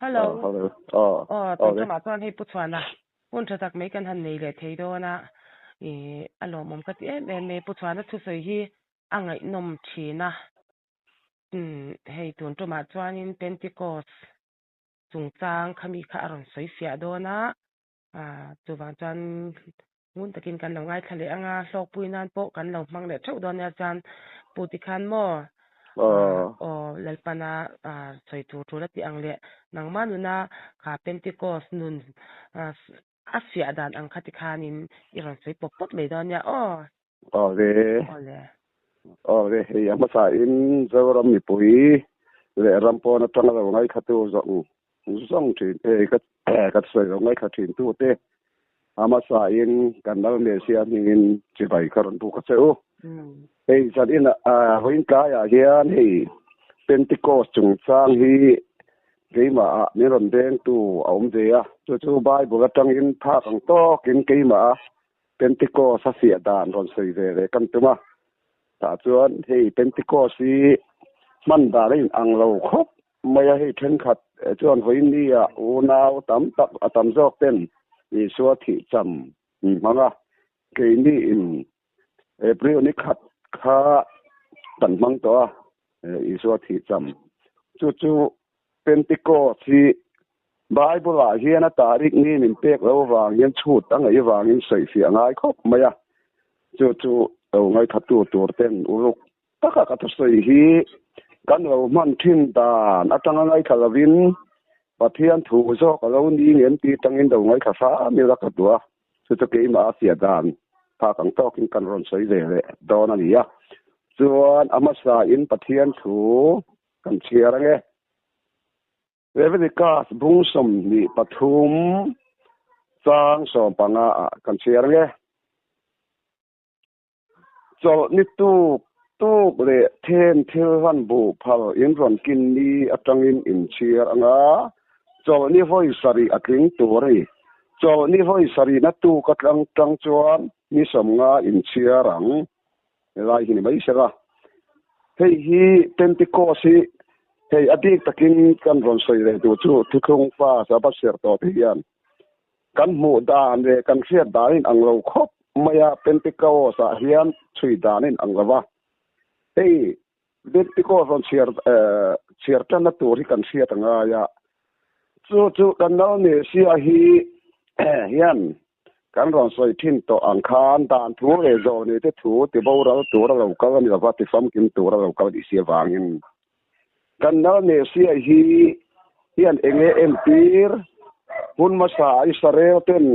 Hello. Hello. Tôi mà con hay bút xoan à. Hôn cho tạc mấy căn hẳn này lệ thấy đó nà. Alo, mong cắt mẹ bút xoan á thu sợi hi ăn ngại nôm chí nà. Hay tuần tôi mà choan in Pentecost. Dùng trang kami ka aron sợi phía đó nà. Tôi vàng choan ngun takin kan lòng ngay thà lệ nga sọc bùi nan po kan lòng mang lệ chậu đó nè chan bù tì khan mò. Lalpana soi tu la ti ang le nang manuna ka Pentecost nun asia dan ang khatikanin iron soi popot le don ya ve ya ma sa in zoram mi pui le rampo na tanga lo ngai khatu zong tin ka soi lo ngai khatin tu te ama sa in kanal Malaysia nin chi bai karon tu ka seu sadin hoin ka ya hian hei Pentecost chung sang hi keima ni ron deng tu aum de a chu Bible atang in pha ang to kin keima Pentecost sia dan ron sei ve kan tuma ta chuan hei Pentecost hi man da lein ang lo khop maya hei then khat chuan hoin ni a u nau tam tak atam jok ten i so thi cham manga ke ni in April ni khat kha tan mang to i so thi cham chu Pentecost hi Bible a hian a tarik ni min pek lo wang yan chut ang ai wang in sei fi angai khop maya chu ngai khatu tur ten uruk taka ka to sei hi kan lo man thin dan atang ngai khalavin pathian thu zo ka lo ni ngen ti tangin do ngai kha fa mi la ka tua chu ke ma sia dan pha kang to kin kan ron sei le don ani ya chuan amasa in pathian thu kan chiar nge Revikas bung som ni pathum sang som panga kan chiar nge so ni tu le ten thil han bu phal in ron kin ni atangin in chiar anga so ni voi sari atling tori so ni voi sari na tu katlang tang chuan ni som nga in chiarang lai hi ni mai sera hei hi Pentecost hi hei adik takin kan ron sei le tu chu thukung fa sa ba ser to hian kan mu dan le kan khiat dan ang lo khop maya Pentecost a hian chui dan ang lawa hei Pentecost ron chiar tan na tu ri kan khiat anga ya chu kan no ne sia hi hian kan ron sei thin to ang khan dan thu le zo ne te thu te bo ra tu ra lo ka ni lawa ti fam kin tu ra lo ka di sia wangin kan na ne sia hi hian enge empir hun ma sa Israel ten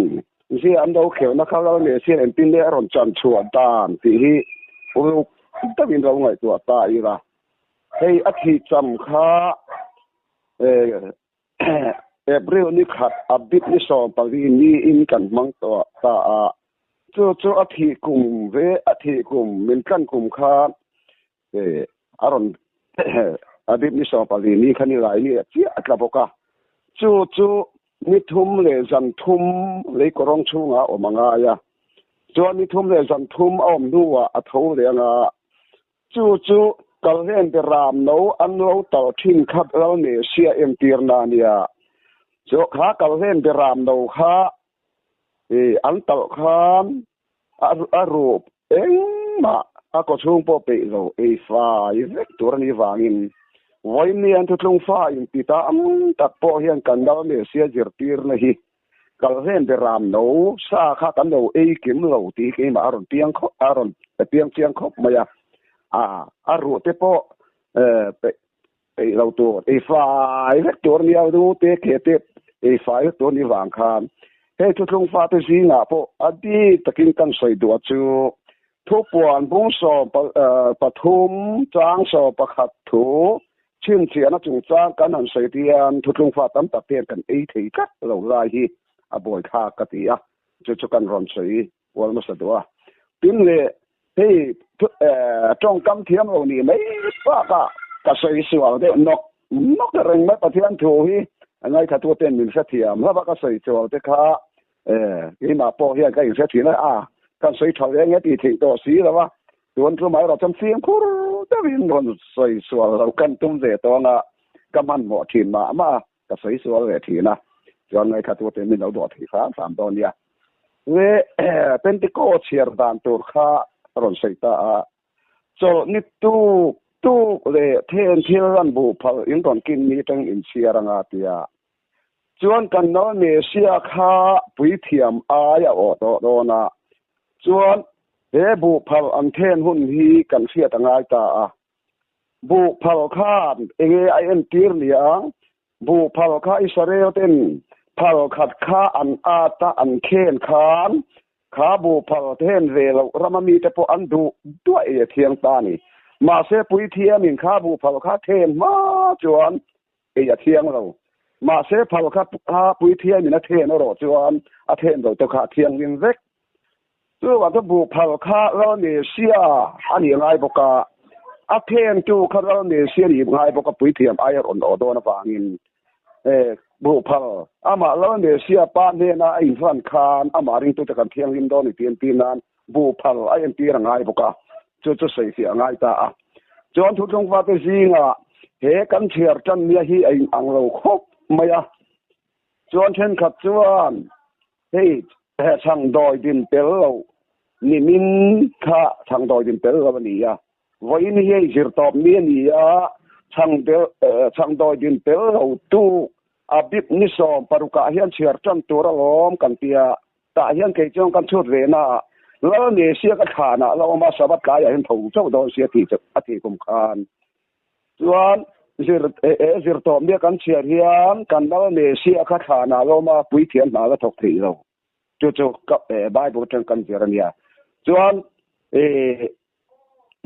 si an do kheu na khala ne sia empin le ron chan chuan dan ti hi u ta bin ro ngai tu ta ira hei athi cham kha April ni khat abit ni so pali ni in kan mang to ta chu athi kum min kan kum kha aron abit ni so pali ni khani lai ni chi atla boka chu ni thum le zan thum le korong chunga o manga ya chu ni thum le zan thum om duwa a tho le nga chu kal hen de ram no an lo to thin khat lo ne sia empir na nia cho kha kal hen de ram no kha an tal khan a rup ma a ko chung po pe lo fa vector ni wangin voi ni an tlung fa in pita ta po hian kan dal ne sia jirtir na hi kal hen de ram no sa kha kan no kim lo ti ke ma aron piang kho aron piang chiang khop maya a ru te po pe lo to fa vector ni au du te ke te fa to ni wang khan he tlung fa te si na po adi takin kan soi do chu thupuan bung so pathum chang so pakhat thu chin chian a chung chang kan an sei tian thutlung fa tam ta pen kan ei thei kat lo lai hi a boy kha ka ti a chu kan ron sei wal ma sa do tin le hei trong kam thiam lo ni mai pa ka sei sual de nok ka reng ma pathian thu hi angai kha tu ten min sa thiam ha ba ka sei sual te kha hi ma po hian ka in sa thi na kan sei thau le nge ti thei to si la wa tuan thu mai ra cham siam khur ta win ron sei sual lo kan tum ze to nga kaman mo thin ma ก็สวยสวยทีนะจนไงคาตัวเต็มเราดอที่3ตอนเนี่ยเวเป็นติโกเชียร์ดานตัวค่ารอนใส่ตาโจนิตู้เลยเทนเทียรันบุพยิงตอนกินมีตั้งอินเชียร์งาเตียจวนกันนเนเซียค่าปุยเทียมอายอโดนะจวนบุพอันเทนหุ่นฮีกันเสียตั้งไงตาบุพค่าAIN ตีร์เลียงบุพค่าอิสราเอลเต็นพาขัดค่าอันอาตาอันเคนคานขาบุพเทนเวลรามมีแต่พออันดูด้วยเทียงตานี่มาเสปุยเทียมินขาบุพค่าเทนมาจวนเทียงเรามาเสพค่าปุยเทียมินเทนเราจวนอาเทนเราตัวขาเทียงวินเวกตัวว่าตัวบุพค่าเราเนเซียอันนี้ไงบอกว่าอาเทนจูข้าเราเนเซียนี่ไงบอกว่าปุยเทียมไอรอนโดนฟังอินบุพอามาเราเนเซียปานเนนาอินฟันคานอามาริงตัวจะกันเทียงริมโดนตีนตีนั้นบุพไอเอ็นตีรังไงบอกว่าจะใส่เสียงไงตาจนทุกคนว่าเป็นจริงอ่ะเฮกันเชียร์จันเนี่ยฮีไออังเราครบไม่อะจนเช่นขัดจวนเฮ้ช่างดอยดินเปลเรานี่มินข้าช่างดอยดินเปลเราวันนี้อ่ะวันนี้เฮจิรตอบเมียนี่อ่ะช่างดอยดินเปลเราตู้อาบิบนิสอมปรุกะเฮียนเชียร์จันตัวเราล้อมกันเตียตาเฮียนเกจงกันชุดเรน่าแล้วเนเซียก็ขานะเรามาสวัสดิ์กายเห็นถูกเจ้าดอยเสียที่จะอธิกุมคานส่วนจิรตอมเมียกันเชียร์เฮียนกันแล้วเนเซียก็ขานะเรามาปุยเทียนมาก็ถกถีเราจู่ๆกับไบเบิลจังกันเจรเนี่ยส่วน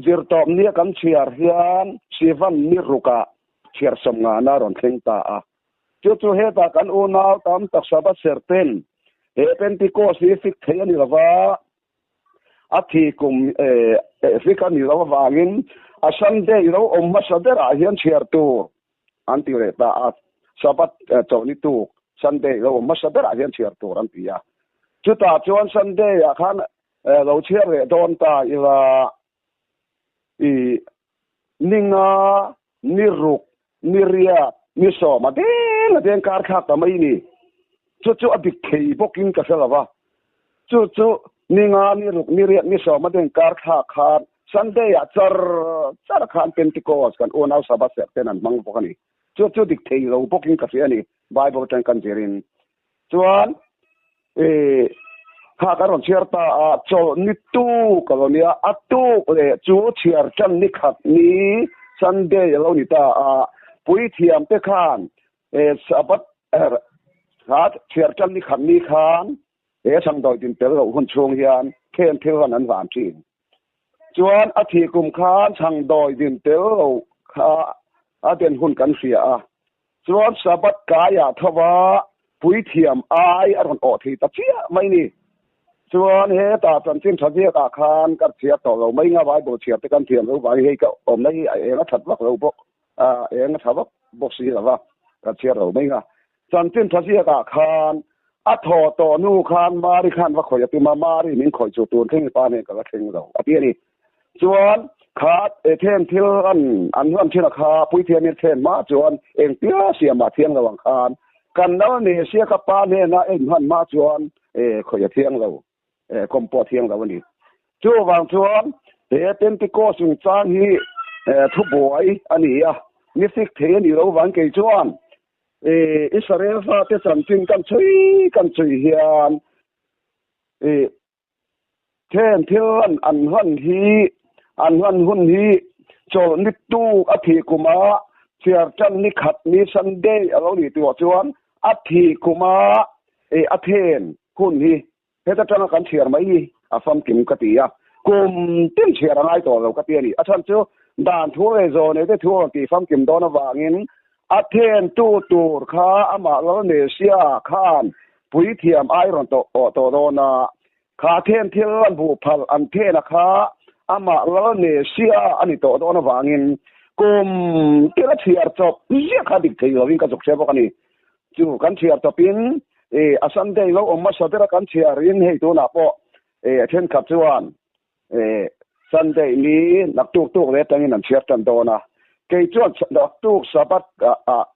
จิรตอมเมียกันเชียร์เฮียนชีวันนิรุกะเชียร์สมงานารอนเข่งตาจู่ๆเฮตากันอูนาวตามตักสะบัดเสร์เต็นเป็นติโกสีฟิกเทียนี่ละว่าอาทิกุมฟิกันนี่ละว่างินอาสันเดย์เราอมมาสเดราเฮียนเชียร์ตัวอันที่เรตาสะบัดเจ้านี่ตัวสันเดย์เราอมมาสเดราเฮียนเชียร์ตัวอันที่จุดตาจวนสันเดย์ขันเราเชียร์โดนตาอีละนิงานิรุกนิเรียนิโซมาเดนการขับทำไมนี่จู่ๆอดีตขี่พวกกินกาแฟหรอวะจู่ๆนิงานิรุกนิเรียนิโซมาเดนการขับขาดซันเดย์จาร์ขันเป็นติโกสกันโอนเอาสบัสเซตนันมังพวกนี้จู่ๆดิขี่เราพวกกินกาแฟนี่ไบเบิลจังกันเจริญส่วนข้าการวันเชียร์ตาโจนิตูกอลเนียอัตูจู่เชียร์จันนิขัดนี้ซันเดย์เรานี่ตาปุยเทียมเตคานสะบัดขาดเชียร์จันนิขันนี้คานช่างดอยดินเตลเราหุ่นชงเฮียนเคนเทวันนั้นหวานจริงจวนอาทิกุมคานช่างดอยดินเตลเราขาอาเดนหุ่นกันเสียจวนสะบัดกายทว่าปุยเทียมอายอรอนอทีตะเชียไม่นี่จวนเฮตาจันจินชะเจียตาคานกัดเสียต่อเราไม่ง่ายบ่เชียร์ตะกันเทียมเราไว้ให้ก็อมได้ถัดวักเราบ่ถัดวักบ่สีหรอวะกัดเชียร์เราไม่ง่ายจันจินชะเจียตาคานอัทอตอนูคานมาริคันว่าข่อยติมาริมินข่อยจูตูนเข่งปานนี่ก็ละเข่งเราอเปียนี่จวนขาดเทนเทอันวันที่ราคาปุยเทียนเทนมาจวนเองเปียเสียมาเทียงระหว่างคานกันแล้วนี่เสียกับปานนี่นะเองหันมาจวนข่อยเทียงเราคอมปอเทียงเราวันนี้จวนจวนเป็นติโกสุงจานฮีทุบวยอันนี้นี่สิเทนี่เราวันเกจวนอิสราเอลฟาเตสันจินกันช่วยเฮียนเทนเทียนอันวันหุ่นฮีโจนิตูอธิกุมาเชียร์จันนิขัดนิซันเดย์เรานี่ตัวจวนอธิกุมาอเทนหุ่นฮีเฮตจันกันเชียร์ไหมฟังกิมกติกุมติ้งเชียร์อะไรตัวเรากตินี่อาจารย์เจ้าด่านทั่วโซนเนี่ยทั่วที่ฟังกิมโดนวางินอาเทนตูข้าอามาลเนเซียข้านปุยเทียมไอรอนโตโดนาข้าเทนเทียนบุพัลอันเทนะคะอามาลเนเซียอันนี้โตโดนวางินกุมเทลเชียร์จบเยี่ยขาดิกเทียวิ่งกระจกเชฟกันนี่จู่กันเชียร์จบปินอาสันเดย์เราอมมาสเดระกันเชียร์รินให้ตัวนับโปเช่นขับจวนสันเดย์นี้นักตุกเลยตั้งนี้นั่นเชียร์จันโดนะ เกยจวดดอกตุกสะบัด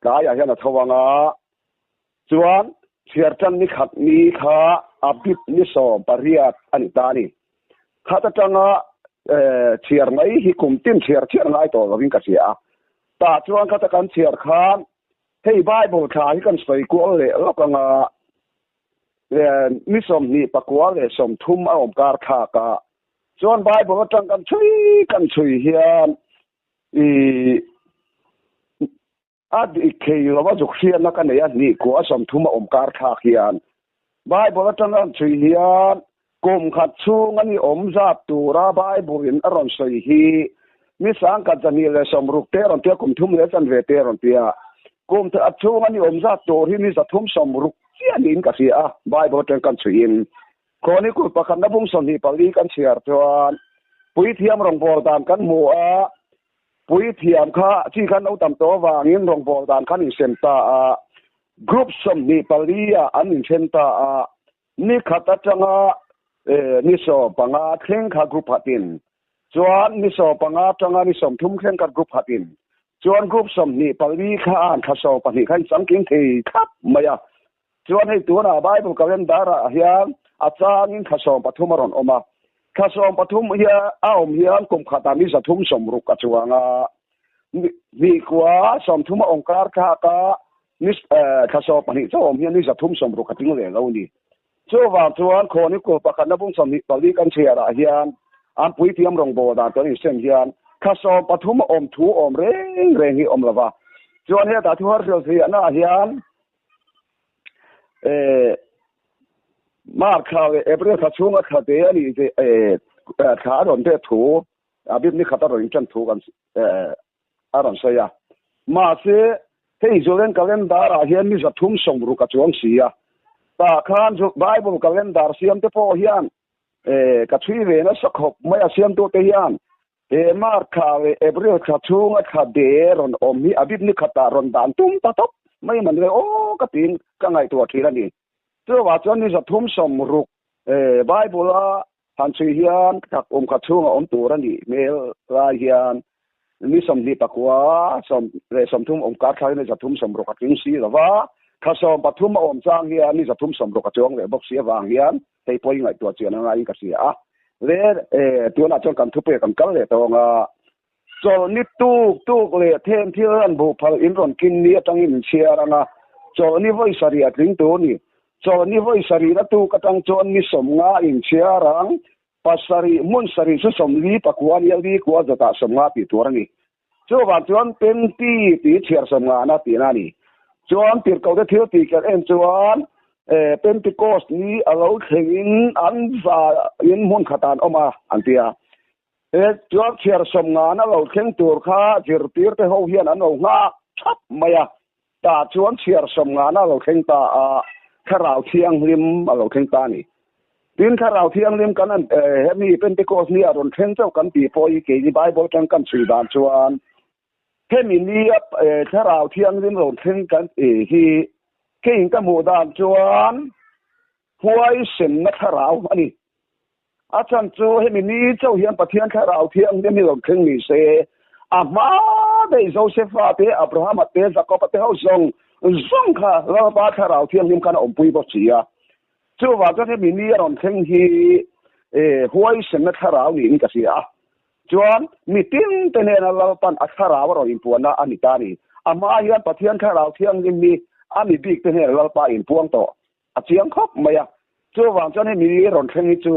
กายเฮนะทวงาจวนเสียจันนี่ขัดนี้ขาอบิดนิสอปริยัตอันตานี่ข้าตะจังเชียร์ไหมฮิคุมติมเชียร์ไงตัววิ่งกะเสียตาจวนข้าตะกันเชียร์ค้านให้ไบเบิลขายกันใส่กัวเลยแล้วก็นิสอมนี่ปะกัวเลยสมทุมเอาอมการขากะจวนไบเบิลจังกันช่วยเฮียนอาดิเคยเราว่าจุกเชียนนักเนี่ยนี่กัวสมทุมอมการขาเขียนไบเบิลจังกันช่วยเฮียนกุมขัดชูงันนี่อมจับตัวราไบเบิลอินอรอนสวยฮีมิสังกัดจะนี่เลยสมรุกเตอรอนเตียกุมทุมเลยจันเวเตอรอนเตียกุมเธออัดชูงันนี่อมจับตัวที่นี่จะทุมสมรุกเสียนินกัเสียไบเบิลจังกันช่วยอินคนนี้กูประคันนับบุ้งสนีปลีกันเชียร์จวนปุยเทียมรองบอลตามกันมัวปุยเทียมข้าที่ขันเอาตามตัววางินรองบอลตามขันอินเซนตากรุ๊ปสมนีปลีอันอินเซนตานี่ขัดจังนิโซปังอาเข่งข้ากรุ๊ปหัดินจวนนิโซปังอาจังนิสมทุ่มเข่งข้ากรุ๊ปหัดินจวนกรุ๊ปสมนีปลีข้าอ่านข้าโซปนิขันสังเกตที่ครับไม่ยาจวนให้ตัวน่ะไบเบิลกับเรื่องดาราเฮียนอาจารย์ข้าโซปฐุมรอนออกมาข้าสองปฐุมเฮียอ้าวเฮียนกุมขัดมิสะทุมสมรุกกจวงมีกว่าสมทุมองค์การข้ากะนิสข้าสองปนิเจ้าเฮียนนิสะทุมสมรุกกติงเลยแล้วนี่เจ้าว่าจวนคนนี้กูประกันนับบุญสมิตรลีกันเชียร์เฮียนอันปุยเทียมรองโบดาตัวนี้เส้นเฮียนข้าสองปฐุมถูเร่งฮีละว่าจวนเฮียตาทัวร์เสียนะเฮียนมาข่าวเอเปรียขัดช่วงขัดเดียนี่ขาโดนเตะถูอาบิดนี่ขัดตะรอยจันถูกันอารมณ์เสียมาเสียให้โจเลนกัลเลนดาร์เฮียนนี่จะทุ่มส่งรุกจวงเสียตาข้านจุไบเบิลกัลเลนดาร์เสียมเตะพอเฮียนกัดชีเวนัสขบไม่เสียมตัวเฮียนมาข่าวเอเปรียขัดช่วงขัดเดียรอนอมนี่อาบิดนี่ขัดตารอนดานตุ้มตะทบไม่มันเลยโอ้กติงก็ไงตัวทีละนี่เจ้าว่าจนนี่จะทุ่มสมรุกไบเบิลหันชื่อเฮียนกับขัดช่วงตัวนี่เมลลาเฮียนนี่สมดีปะกว่าสมทุ่มการใช้นี่จะทุ่มสมรุกจริงสิหรือว่าข้าสมปทุ่มจางเฮียนนี่จะทุ่มสมรุกจงเลยบอกเสียวางเฮียนแต่พอยังไงตัวเจียนอะไรก็เสียเลยตัวน่าจนกันทุบไปกันเลยตรงจนนี่ตู้เลยเทมที่เรื่องบุพอินรอนกินนี่ตั้งอินเชียร์นะจนนี่ไว้สรีระถึงตัวนี่จนนี่ไว้สรีระตู้ก็ตั้งจนนี่สมงาอินเชียรังปัสสรีมุนสรีสุสมลีปะกวนยังดีกว่าจะตัดสมงาปีตัวนี้จนว่าจนเป็นตีเชียร์สมงาหน้าตีนั่นนี่จนตีเขาได้เที่ยวตีกันจนเป็นติโกสนี้เราเข่งอันฝ่าอินมุนขตานออกมาอันเดียจวบเชียร์สมงานเราเข่งตัวข้าเชียร์ตีร์ไปเขาเฮียนอันเอางาชับไม่อะตาจวนเชียร์สมงานเราเข่งตาข้าเราเที่ยงริมเราเข่งตานี่ดินข้าเราเที่ยงริมกันนั่นนี่เป็นติโกสนี้อารมณ์เข่งเจ้ากันปีพอยเกย์ไบเบิลจังกันสุดานจวนเข่งนี้ข้าเราเที่ยงริมเราเข่งกันที่เข่งกันหมู่ดานจวนหวยเส้นนักข้าเราอันนี้อาจารย์โจให้มีนี้เจ้าเฮียนประเทียนข้าเราเที่ยงเนี่ยมีหลงเครื่องมีเสอามาได้โจเซฟาเตอับราฮัมเตจักรพรรดิเขาส่งค่ะแล้วป้าข้าเราเที่ยงยิ่งกันอมปุยบ่เสียเจ้าว่าจะให้มีนี้หลงเครื่องที่หวยเส้นนักข้าเรานี่ก็เสียจวนมีติ้งแต่เนี่ยเราปั้นอัคราเราเราอินปวนนะอันนี้ตานี่อามาเฮียนประเทียนข้าเราเที่ยงยิ่งมีอันนี้บิ๊กแต่เนี่ยเราปั้นอินปวงต่ออาเจียงครบไม่อะเจ้าว่าจะให้มีนี้หลงเครื่องที่จู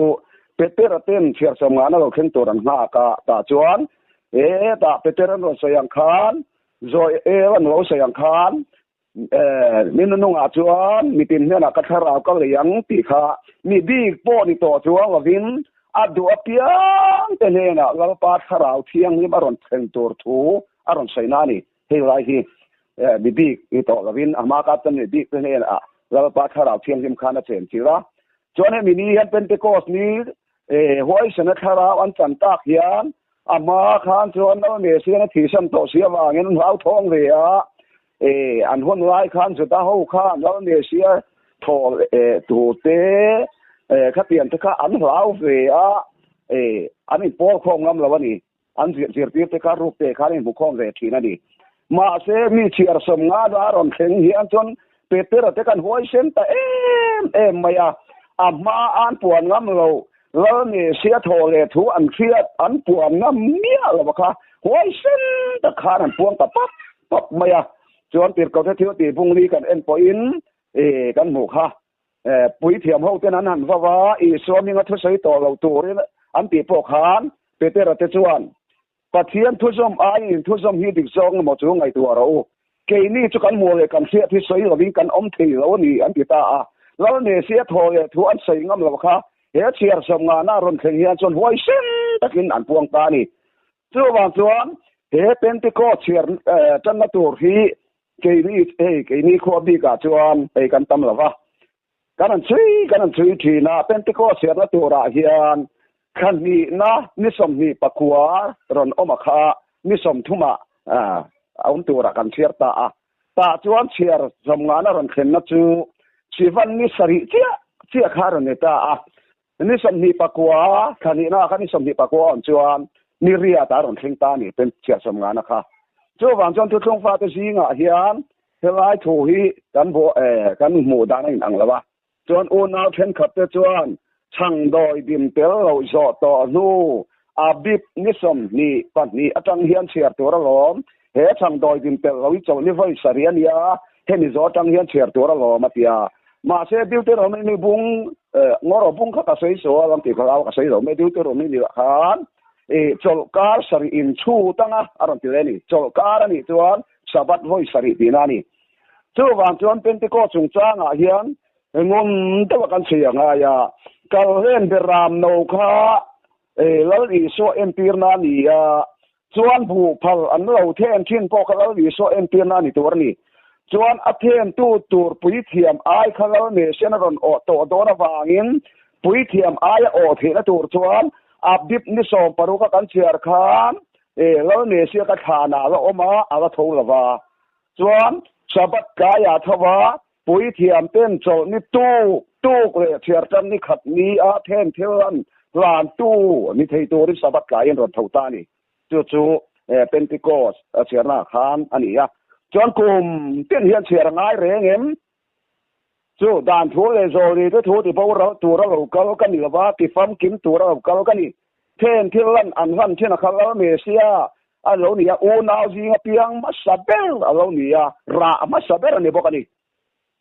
เปเตอร์เต็มเชียร์สมานเราเข่งตัวรันหากาตาจวนตาเปเตอร์เราเสียงคานโจวันเราเสียงคานมีนุ่งอาจวนมีตินเนี่ยนะกัทราวก็เลยยังตีขามีบิ๊กโป้นี่ตัวจวนว่าวินอัดดูอภิยังแต่เนี่ยนะเราปาทราวเที่ยงนี่มารอนเข่งตัวทูอารอนใส่นานี่เฮ้ยไรที่มีบิ๊กนี่ตัวว่าวินอามากัดเนี่ยบิ๊กแต่เนี่ยนะเราปาทราวเที่ยงยิ่งขนาดเช่นที่ละจวนให้มีนี้ยันเป็นติโกสนี้หวยสนักราอันจันตากยานอามาขานจวนแล้วเมเสียนที่สันโตเสียว่าเงินเท้าทองเลยอันหุ่นไล่ขานสุดท้ายเขาขานแล้วเมเสียทอตัวเตข้าเปลี่ยนข้าอันเท้าเลยอันนี้โป้คงน้ำแล้ววันนี้ อันเสียตีเตการูปเตคานี่บุคคลเวทีนั่นนี่มาเสมีเชียร์สมงาดารอนเข่งเฮียนจนเปเตอร์เตกันห้อยเส้นแต่เอ็มมายามาอันปวนงำเราแล้วนี่เสียโทเลทูอันเครียดอันปวนงำเมียแล้วบ่คะห้อยเส้นตะคานันปวงตะปั๊บมายาจวนติดกับเที่ยวตีพุ่งนี้กันเอ็นปอินกันหมู่ค่ะปุ๋ยเทียมเฮาเท่านั้นหั่นว่าอีสวมิงทุใส่ต่อเราตัวนี่อันติปกหานเปเตอร์เตจวนปะเทียนทุซอมไอทุซอมฮีดิกซองหมดจงไอตัวเราเกนี่จุกันมัวเลยกันเสียที่ใส่เราวิ่งกันอมทีแล้วนี่อันติตาแล้วเนี่ยเสียโทเลยทุอันใส่งำเราค่ะเฮเชียร์สมงานารนเฮียนจนห้วยเส้นตะกินอันพวงตานี่จู่ว่าจวนเฮเป็นติโกเชียร์จันนตัวฮีเกนี่ขวบดีกะจวนไปกันตำละวะกันซื้อทีนะเป็นติโกเชียร์ตัวราเฮียนคันนี้นะนิสมนี่ปะกัวรอนอมคานิสมทุมาเอาตัวระกันเชียร์ตาจวนเชียร์สมงานารนเข็นนะจูชีวันนิสริเจียคารนตานิสมนี่ปะกัวคันนี้นะคันนิสมนี่ปะกัวจวนนิเรียตารนเข็งตานี่เป็นเชียร์สมงานนะคะจู่วางจนทุกทงฟ้าตะซิงเฮียนเฮลายถูฮีกันโบกันหมู่ดานอังละวะจวนโอนาวเข็นขับเตจวนช่างดอยดิมเตลเราจอต่อนูอาบิบนิสมนี่ปันนี่อาจังเฮียนเชียร์ตัวละล้อมเฮช่างดอยดิมเตลเราจอนี่ไว้สเรียนยาเฮนี่จอจังเฮียนเชียร์ตัวละล้อมมาเตียมาเสดิวเตเราไม่บุงงอรบุงเขาก็ใส่โซ่ลำตีเขาก็ใส่เราไม่ดิวเตเราไม่นี่ขันจอลกาสรีอินชูตั้งอารมณ์ที่เรนี่จอลกานี่จวนสบัดไว้สรีดีนานี่จู่วันจวนเป็นที่ก็จงจ้างเฮียนงมตัวกันเสียงกาเล่นเบรามโนคาแล้วอีโซเอ็มปีร์นานี่จวนผู้พัลอันเราเทนชินพอกแล้วอีโซเอ็มปีร์นานี่ตัวนี้จวนอเทนตูตูปุยเทียมไอคาแล้วเนเชนรอนออโตโดนวางินปุยเทียมไอโอเทนตูจวนอับดิบนิสอมปรุกกันเชียร์คานแล้วเนเชียกขานาแล้วออกมาอาโทลวาจวนสบัดกายาทวาปุยเทียมเป็นโจนี่ตู้เลยเชียร์จันนี่ขัดนี้เทนเทวันลานตู้นี่เทตัวริสบัดกายรถเท่าตานี่จู่เป็นติโกสเชียร์นาคานอันนี้จวนกลุ่มเต้นเฮียนเชียร์ง่ายเร่งเอ็มจู่ด่านทัวเลยโจนี่ก็ทัวที่พวกเราตัวเราเกากันนี่ละว่าที่ฟังกินตัวเราเกากันนี่เทนเทวันอันวันเช่นนะครับเราเมเซียเราเนี่ยโอนาวจิงเปียงมาสับเบลเราเนี่ยรามาสับเบลนี่บอกกันนี่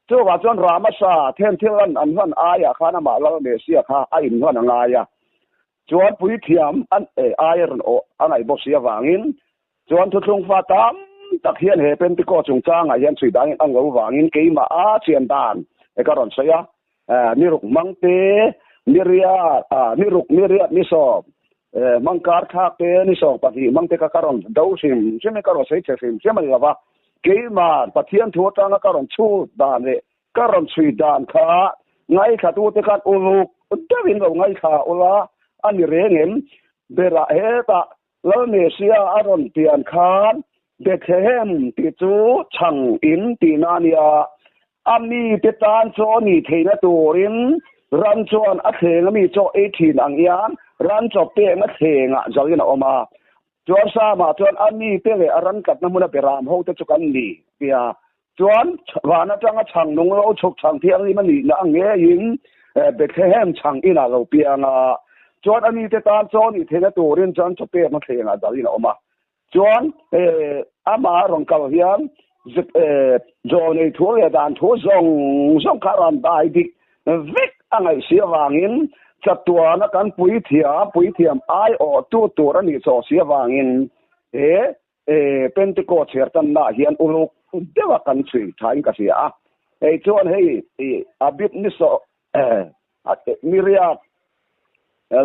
จู่ว่าจนรามาซาเทนเทวันอันวันอายข้านามาเราเมเซียข้าไอ้อินวันงายจวนปุยเทียมอันอายรอนโออันไหนบอกเสียวางินจวนทุกทงฟ้าตามตักเฮียนเหเป็นติโกจงจ้างเฮียนสุดดังอังเราวางินเกี่ยมาเชียนดานก็รอนเสียนิรุกมังเตนิเรียนิรุกนิเรียนิสอบมังการทักเตนิสอบปฏิมังเตกการอนดาวซิมใช่ไหมการอนใช้เชฟิมใช่ไหมล่ะวะเกี่ยมาปฏิยันทัวจ้างการอนชูดานเลยการอนสุดดานข้าไงข้าตัวเตการอุลุกเดวินเราไงข้าอุลาอันนี้เรื่องเงินเบระเฮตาแล้วเนเซียอารอนเตียนคานเด็กเห็นติจูช่างอินตีนานียอันนี้ติดตามโซนี่เทนตัวรินรันจวนอัเทงมีโจ18อังยานรันจบเตะมาเทงจอยนออกมาจวนสามาจวนอันนี้เตะรันกัดน้ำมันเปรามเขาจะจุกันนี่เปียจวนวานาจังช่างนงเราฉกช่างเทียงนี่มันนี่นะเงี้ยยิงเด็กเห็นช่างอินาเราเปียงจวนอันนี้ติดตามโซนี่เทนตัวรินจวนจบเตะมาเทงจอยนออกมาจวนอามารองเกาเฮียนจวนในทัวร์ดานทัวร์ส่งคารันได้ดิวิกอันไอเสียวางินจัดตัวนักการปุยเทียมไอโอตัวนี้โซเสียวางินเป็นติโกเชียร์ตันน่าเฮียนอุลุกเดี๋ยวกันสิทายกันเสียจวนให้อาบิบนิโซมิเรีย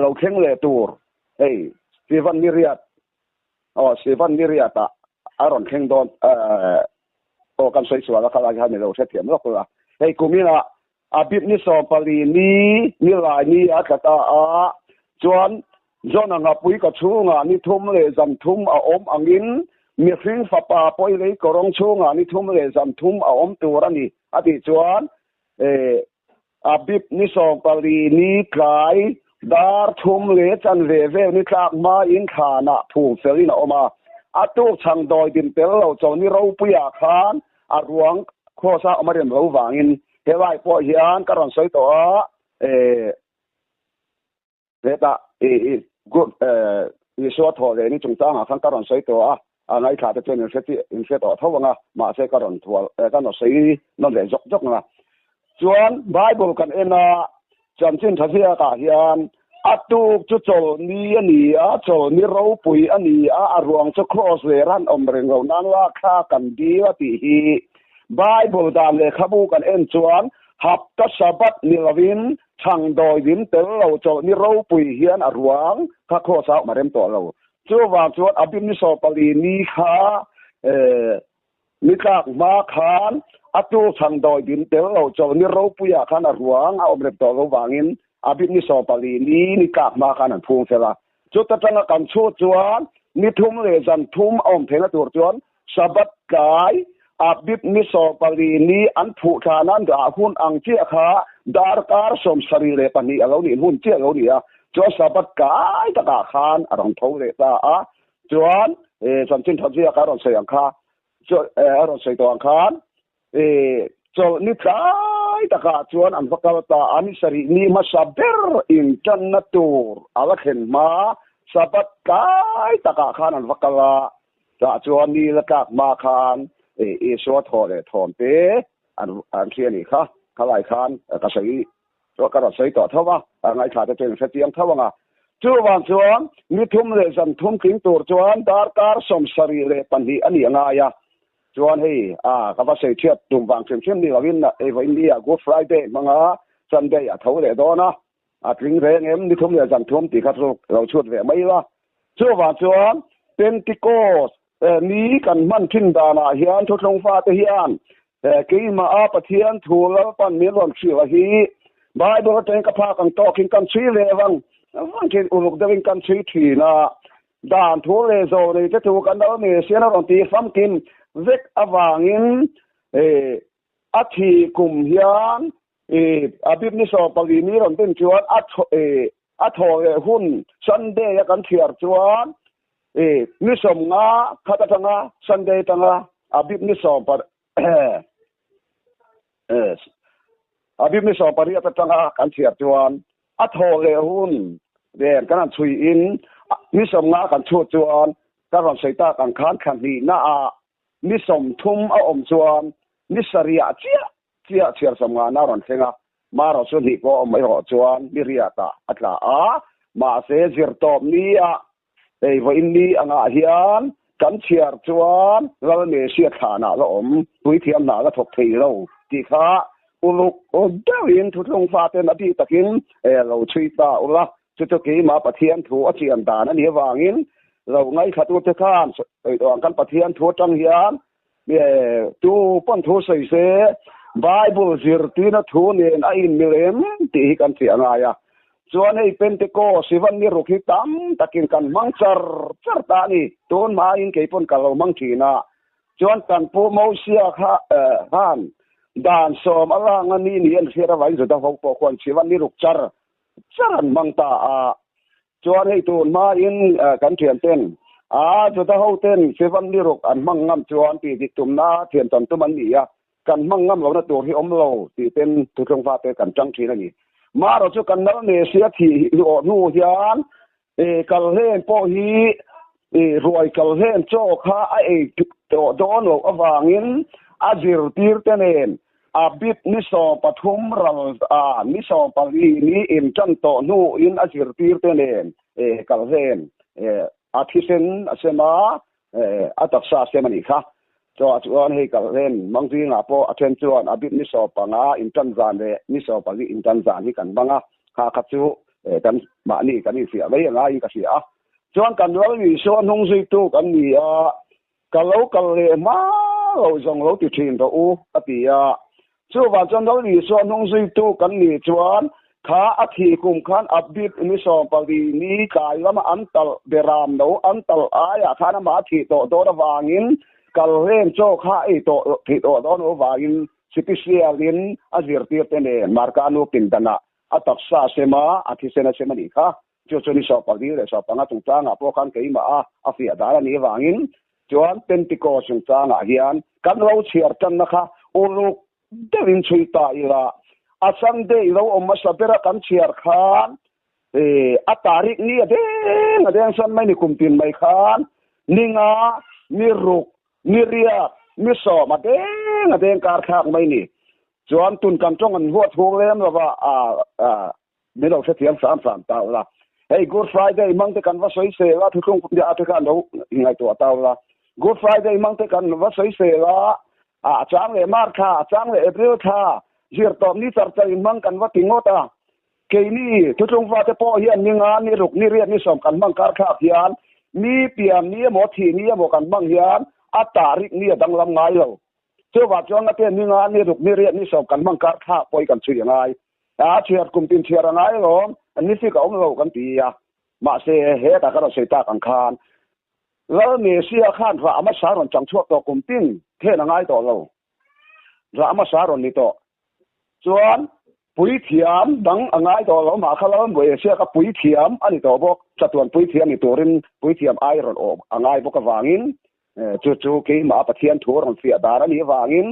เราเข่งเลยตัวสตีฟันมิเรียสตีฟันมิเรียตอารอนเข่งโดนกันสวยๆแล้วเขาจะให้เราเสียมแล้วก็กูมีละอาบิบนิโซปารีนี่ลายนี่กะตาจวนงาปุยกะชูงานี่ทุ่มเลยจำทุ่มอมอังินมีฟิงฟ้าป่าปอยเลยกรองชูงานี่ทุ่มเลยจำทุ่มอมตัวนี่อดีจวนอาบิบนิโซปารีนี่กาย ดาร์ทุ่มเลจันเวนี่จากมาอินขานะผูกเสรีนะออกมาตุกชังดอยดินเตลเราจนี่เราปุยาคานรวงโคซาออกมาเรียนเราวางินเฮวายพอเฮียนกระรอนสวยตัวเวตากุชัวทอเลยนี่จงจ้างข้างกระรอนสวยตัวไงขาดจะเป็นอินเฟตเท่าว่ามาเสกระรอนทัวกันหน่อยนั่นเลยจกนะส่วนไบเบิลกันเองนะจันทร์ทัศน์กาเฮียนตุกจุโจนี่อันนี้โจนี่เราปุยอันนี้รวงจะครอสเวรันอมเรงเรานั่นว่าค่ากันดีว่าตีฮีไบเบิลดามเลยขบูกันเอ็นส่วนหับตัสบัดนิลวินช่างดอยวินเตลเราโจนี่เราปุยเฮียนรวงค่าครอสมาเร็มตัวเราส่วนส่วนอภินิสปลีนี่ค่ะมิกากมาขานตุกช่างดอยวินเตลเราโจนี่เราปุยขานรวงอมเร็มตัวเราวางินอาบินิสอปาลีนี่กากมากันพูงเสละจุดตั้งกันชูจวนนิทุ่มเลจันทุ่มอมเพลตัวจวนสบัดกายอาบินิสอปาลีนี่อันผูกานันดาหุ่นอังเจียขาดาร์การสมสรีเลปนีเอาหนีหุ่นเจียเอาหนีจวนสบัดกายตะกาขานอรังทูเลตาจวนสันจินทัศน์การอนเสียงขาจวนอรอนเสียตัวขานจวนนิทายตะกาจวนอันฟักตาอานิสรีนี่มาสับเดอร์อินจันนตูร์อะไรเห็นมาสับกายตะกาขานอันฟักลาตาจวนนี่ละกากมาขานชัวทอเลยทอมเตอันเชียนี่ค่ะขลายขานกษัตริย์ตัวกระใสต่อเท่าว่าไงขาดจะเป็นเสียงเท่าว่าจวนจวนมีทุ่มเลยจันทุ่มขิงตัวจวนดาร์การสมสรีเลยปันดีอันนี้ไงจวนให้กับว่าเสียเทียบตุ่มวางเช่นนี่เราวินวันนี้Good Friday มังSundayเท่าเลยดอนะถึงเรื่องนี่ทุ่มเลยจันทุ่มตีขัดเราชุดเวไม่ละจวนเป็นติโกสนี้กันมันทิ้งดานาเฮียนทุกลงฟ้าเฮียนกี่มาปะเทียนถูแล้วปันมีรวมชื่อว่าฮีบายบอกเองกับพากันต่อกินกันชีเลวังกินอุลุกเดินกันชีทีนะด่านถูเลโซนี่จะถูกันแล้วมีเสียนรตีฟัมกินเวกอวางินอาทิกุมเฮียนอาบิบนิสอปลีนี้เราเป็นจวนอัทหุ่นซันเดย์กันเทียร์จวนนิสมงาขัดตังาซันเดย์ตังาอาบิบนิสอปอาบิบนิสอปลีอัตตังากันเทียร์จวนอัทหุ่นเรียนกันช่วยอินนิสมงากันช่วยจวนการรักษาตากันขันขันดีน่านิสมทุ่มอมจวนนิสเรียเชียสมงานารอนเซงมาเราสุนิโกไม่หอจวนนิเรียตาอัตลามาเสจิรตอมนี้วันนี้อ่างเฮียนกันเชียร์จวนเราเนี่ยเชียร์ขานาเราตุยเทียมนาเราถกทีเราที่ข้าอุลุกเดวินทุกลงฟ้าเต็นอดีตะกินเราชีตาอุละจุดกี้มาปะเทียนถูอเจียนดานั่นเนี่ยวางินเราไงขัดอุตข้านตัวกันปะเทียนถูจังเฮียนตูป้นทูใส่เสไบเบิลซิร์ตีนทูเนนไอน์มิเลมตีกันเสียงายส่วนไอ้เป็นติโกสิวันนี้รุกิตัมตะกินกันมังจร์ตานีตูนมาอินเกยปนกันเรามังชีนาส่วนกันปูโมเซียฮันด่านสมอลางนี้นี่เสียระไว้สุดท้ายพวกคนสิวันนี้รุกจร์มังตาส่วนให้ตูนมาอินกันเทียนเต้นจุดที่เขาเต้นเซวันนี้รกอันมั่งงำจวนตีติดตุ่มน้าเทียนตันตุมันนี่กันมั่งงำเราหน้าตัวที่อมเราตีเป็นทุกทางฟ้าเตกันจังทีนั่นนี่มาเราจะกันนั่นเนี่ยเสียทีโอนูยานกัลเฮนโปฮีรวยกัลเฮนโจข้าโดนเราอวางินอาจิรตีร์เตเนนอาบิดนิสอปฐุมรัลนิสอปลีนี้อินจันโตนูอินอาจิรตีร์เตเนนกัลเฮนอาทิเซนอาเซมาอัตษาเซมานิค่ะจวนให้กับเล่นบางทีนะพออาเทนจวนอาบิดนิสอปังอินจันจานเดนิสอปังอินจันจานนี่กันบ้างข้าขัดจูกันมานี่กันนี่เสียไม่ยังไงก็เสียจวนกันเราอยู่ส่วนหงสิตุกันนี่กันเรากันเลยมาเราจงเราติดทิ้งตัวอติส่วนว่าจนเราอยู่ส่วนหงสิตุกันนี่จวนข้าอาทิกุมขันอับบิดนิสอปลีนี้กายละมาอันตัลเบรามโนอันตัลอายข้านะมาทิโตโดระวางินกัลเล่นโจข้าโตทิโตโดนวางินสิพิเซียลินอาจิรตีเตเนมาร์กานุปินตนะ atak sa sema athisen semani kha choni so pagdi le so panga tungchanga po khan keima a fi adala ni wangin chuan Pentecost changa hian kan lo chiar tan na kha uluk devin chuita ila a Sunday lo omma sabera kan chiar khan a tarik ni adeng san mai ni kumtin mai khan ninga ni ruk ni ria ni so ma adeng kar khak mai ni chuan tun kan chong an huat thung lem lawa mi lo se thiam sam ta la hey Good Friday mang te kan va soi se la thu thung dia ta kan lo ngai to ta la Good Friday mang te kan va soi se la chang le mar kha chang le April kha jir tom ni char chai mang kan va tingota ke ni thu thung va te po hian ninga ni ruk ni riat ni som kan mang kar kha hian mi piam ni mo thi ni mo kan mang hian a tarik ni dang lam ngai lo chu wa chong ate ninga ni ruk ni riat ni som kan mang kar kha poi kan chui ngai chiat kum tin chiar ngai loอันนี้สิก็เอากันตีมาเสียเหตุก็เราเสียตากันคานแล้วเมเซียข้านว่าอามาสารอนจังชั่วตัวกุมติ้งเท่นังไงต่อเราเราอามาสารอนนี่ต่อส่วนปุ๋ยเทียมดังไงต่อเรามาข้าเราเมเซียกับปุ๋ยเทียมอันนี้ต่อบอกจัดวนปุ๋ยเทียมนี่ตัวรินปุ๋ยเทียมไอรอนออกไงบอกกับวางินจู่ๆกี่มาปะเทียนทัวร์เสียดารันนี่วางิน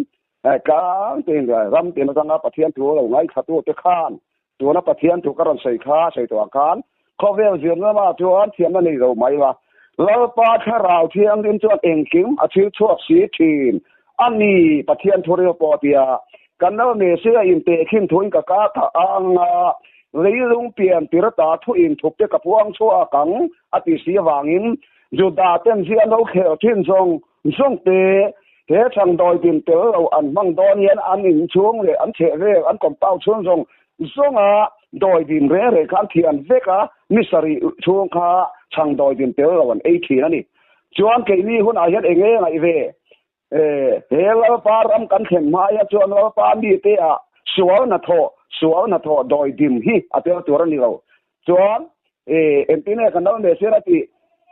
กางเตียงรำเตียงสังปะเทียนทัวร์เราไงขัดตัวเตะข้านตัวนับปะเทียนถูกกระใส่ขาใส่ตัวอาคารข้อเวลเสียงมาจวนเทียนนั่นนี่เราไม่ว่าเราปาชะราวเทียงดินจวนเองคิมอาชีพชั่วสีทีนอันนี้ปะเทียนทัวร์ปอเตียกันแล้วเมเสียอินเตคิมทุนกับกาตาอังเลยลุงเปลี่ยนติรตาทุอินถูกเตะกับพวงชั่วกังอติเสียวางินจุดาเต็มเสียนเราเขียวทิ้งทรงเตะเฮชังดอยดินเตอเราอันมังดอนเย็นอันอินช่วงเลยอันเฉเรอันกบเป้าช่วงส่งดอยดินเร่ๆคันเทียนเวกะมิสรีช่วงค่าช่างดอยดินเตอร์วัน80นั่นนี่จวนเกนี่หุ่นอาเฮ็ดเองไงเวเฮลปารำกันเข็มมาจวนลปามีเตะสวนะโทดอยดินฮิอเตอตัวนี้เราจวนเอ็นติเนกันนั่นเดเสระติ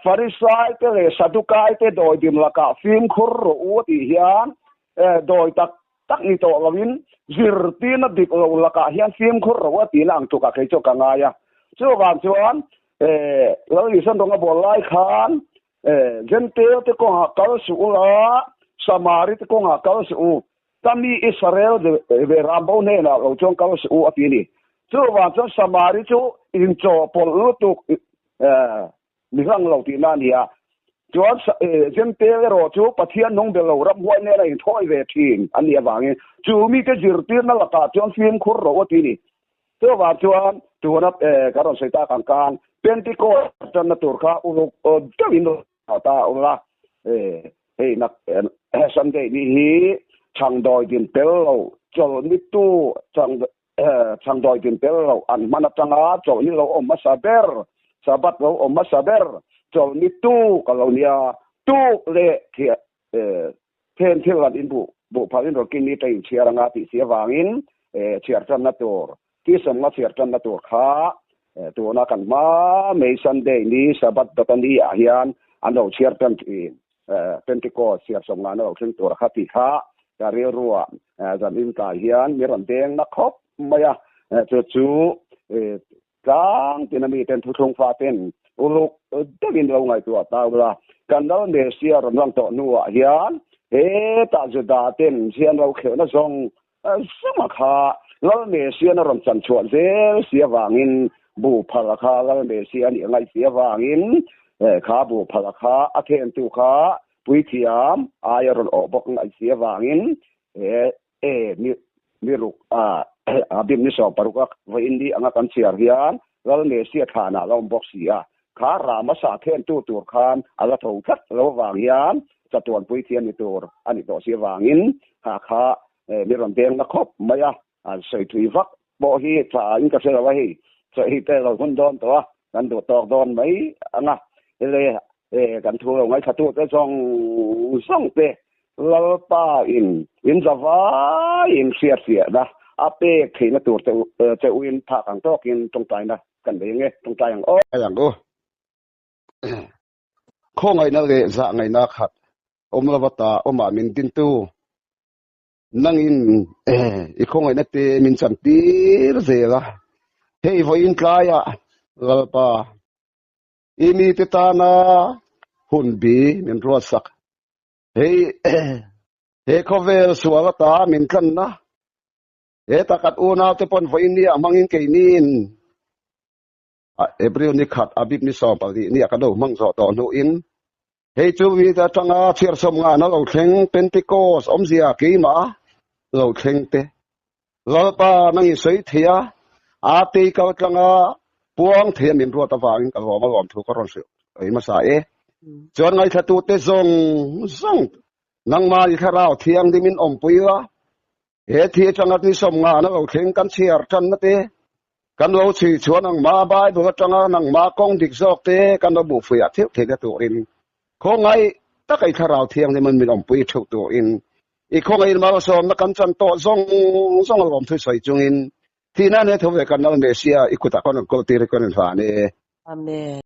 ฟาริสายเตะซาดุกายเตดอยดินละกะฟิมคุรอูติฮิอันดอยตักนี่โตลวินzirtina dik lo laka hian film khur rawa tina ang tuka khei choka ngaya chuwan chuan lo lisan donga bolai khan gente te ko ha kal su la samari te ko ha kal su tami Israel de rambo ne na lo chong kal su apini chuwan chuan samari chu in cho pol tu mi hang lo tina nia chuan gente ro chu pathian nong de lo ram huai ne la in thoi ve thin an nia wangi chu mi te zirtir na la ka chuan film khur ro ti ni to wa chuan tuana ka ron seita kan Pentecost tan na tur kha u dawin ta ula na Sunday ni hi chang doi din tel lo chol ni tu chang doi din tel lo an mana changa chol ni lo om masaber sabat lo om masaber chol ni tu kalonia tu le thia ten thilan in bu phalin ro kin ni tai chiaranga ti sia wangin chiar chan na tur ti som na chiar chan na tur kha tu na kan ma me Sunday ni sabat datani a hian an lo chiar chan ti Pentecost chiar som na no thing tur kha ti kha ka ri ruwa zanin ka hian mi ron deng na khop maya chu kang tinami ten thu thong fa ten uluk dawin lo ngai tu ta ula kan lo ne sia ron lang to nuwa hian ta juda ten sian lo kheu na zong sama kha lo ne sia na ron chan chuan ze sia wangin bu phala kha lo ne sia ni ngai sia wangin kha bu phala kha a then tu kha pui thiam ayaron obok ngai sia wangin mi ruk abim ni so paruka wa indi anga kan chiar hian lo ne sia thana lo box sia kha rama sa then tu tur khan ala tho that lo wang hian chatuan pui thian ni tur ani to sia wangin kha mi ron deng na khop maya an sei thui vak bo hi tha in ka se wa hi so hi te lo hun don to kan do tok don mai anga le kan thu lo ngai thatu te song te lo pa in zawa in sia da ape khina tur te uin pha kang to kin tong tai na kan be nge tong tai ang yang go kho ngai na le za ngai na khat omlawata oma min tin tu nangin i kho ngai na te min chan tir zela hei voin klaya lalpa imi titana hunbi min rosak hei khovel suwata min kan na takat una te pon voin ni amangin keinin April ni khat abib ni som pali ni akado mangzo to no in hei chu wi ta tanga thir som nga na lo thleng Pentecost omzia ki ma lo thleng te lalpa nang sei thia ate ka tanga puang thia min ro ta wang ka ro ma lom thu ka ron se ai ma sa chon ngai thatu te zong nang ma i kharao thiang dimin om puiwa he thi tanga ni som nga na lo thleng kan chiar tan na te kan lo chi chuan ang ma bai bu tanga nang ma kong dik zok te kan lo bu fuya theu the ka tu in khongai takai kharao thiang ni man min om pui thu tu in I khongai ma som na kan chan to zong lom thu sai chung in thi na ne thu ve kan na Malaysia ikuta kon ko ti re kon fa ne amen